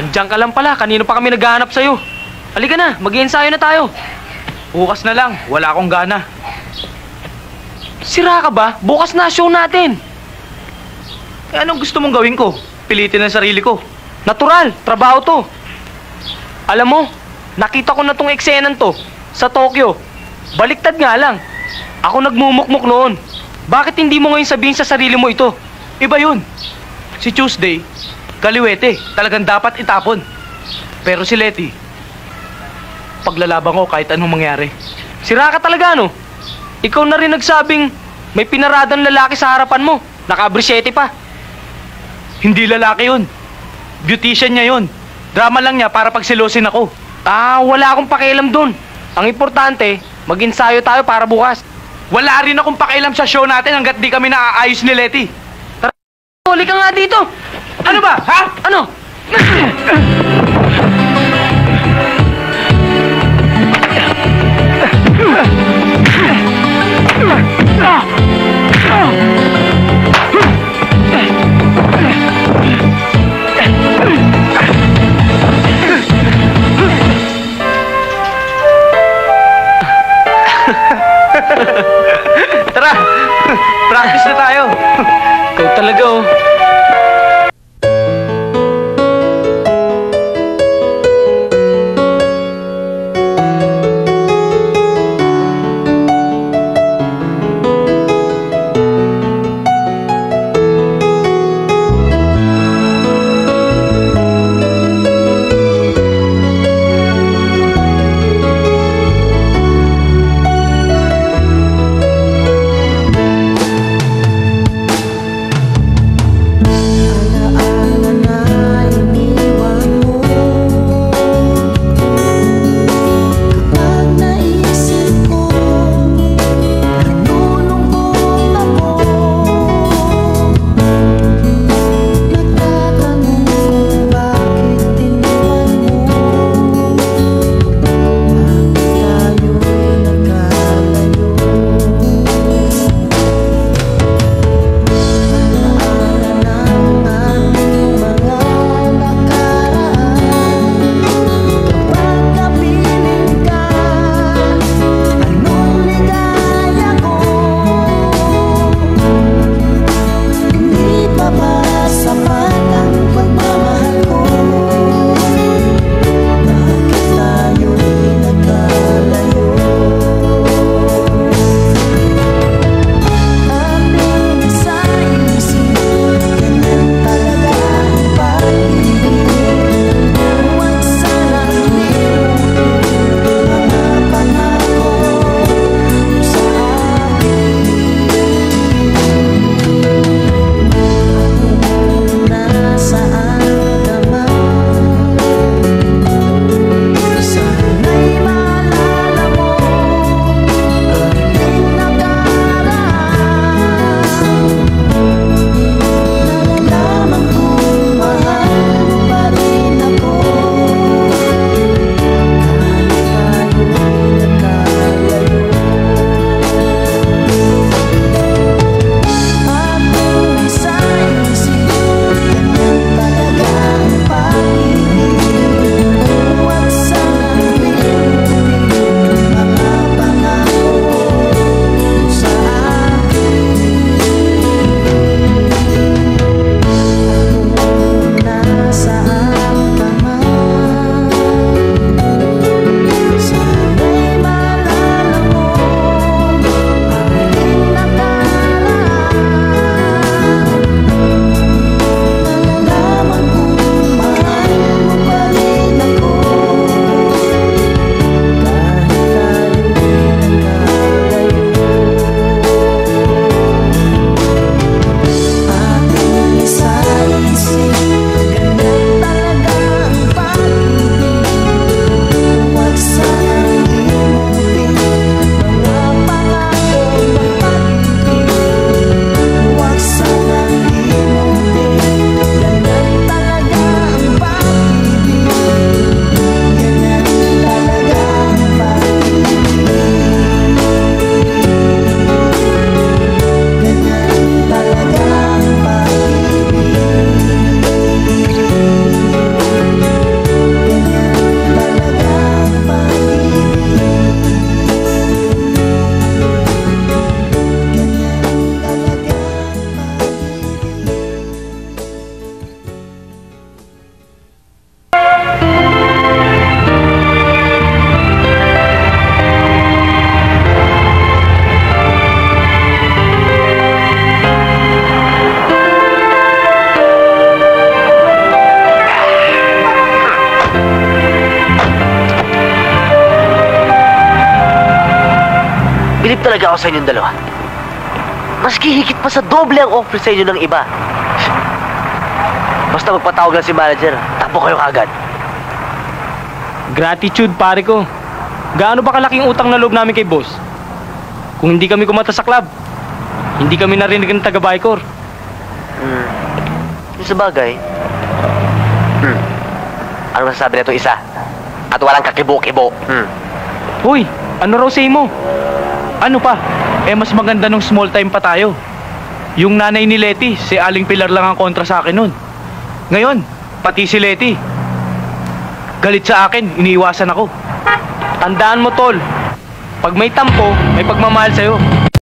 Nandiyan ka lang pala. Kanino pa kami naghahanap sa'yo? Halika na, mag-iensayo na tayo. Bukas na lang, wala akong gana. Sira ka ba? Bukas na show natin. Eh, anong gusto mong gawin ko? Pilitin ang sarili ko. Natural, trabaho to. Alam mo, nakita ko na tong eksenan to sa Tokyo. Baliktad nga lang. Ako nagmumukmuk noon. Bakit hindi mo ngayon sabihin sa sarili mo ito? Iba yun. Si Tuesday, kaliwete, talagang dapat itapon. Pero si Letty, paglalaban ko kahit anong mangyari. Sira ka talaga, no? Ikaw na rin nagsabing may pinaradang lalaki sa harapan mo. Naka-brisyete pa. Hindi lalaki yun. Beautician niya yun. Drama lang niya para pagsilosin ako. Wala akong pakialam dun. Ang importante, mag-ensayo tayo para bukas. Wala rin akong pakialam sa show natin hanggat di kami naaayos ni Letty. Tara, huli ka nga dito. Ano ba, ha? Ano? Tara, practice na tayo. Ikaw talaga, oh. talaga ako sa inyong dalawa. Maski higit pa sa doble ang offer sa inyo ng iba. Basta magpatawag lang si manager, takbo kayo kagad. Gratitude, pare ko. Gaano ba kalaking utang na loob namin kay boss? Kung hindi kami kumata sa club, hindi kami narinig ng taga-Bicor. Yung sa bagay, ano masasabi na itong isa? At walang kakibo-kibo. Uy, ano raw say mo? Ano pa? Eh mas maganda nung small time pa tayo. Yung nanay ni Letty, si Aling Pilar lang ang kontra sa akin nun. Ngayon, pati si Letty. Galit sa akin, iniiwasan ako. Tandaan mo, tol. Pag may tampo, may pagmamahal sa'yo.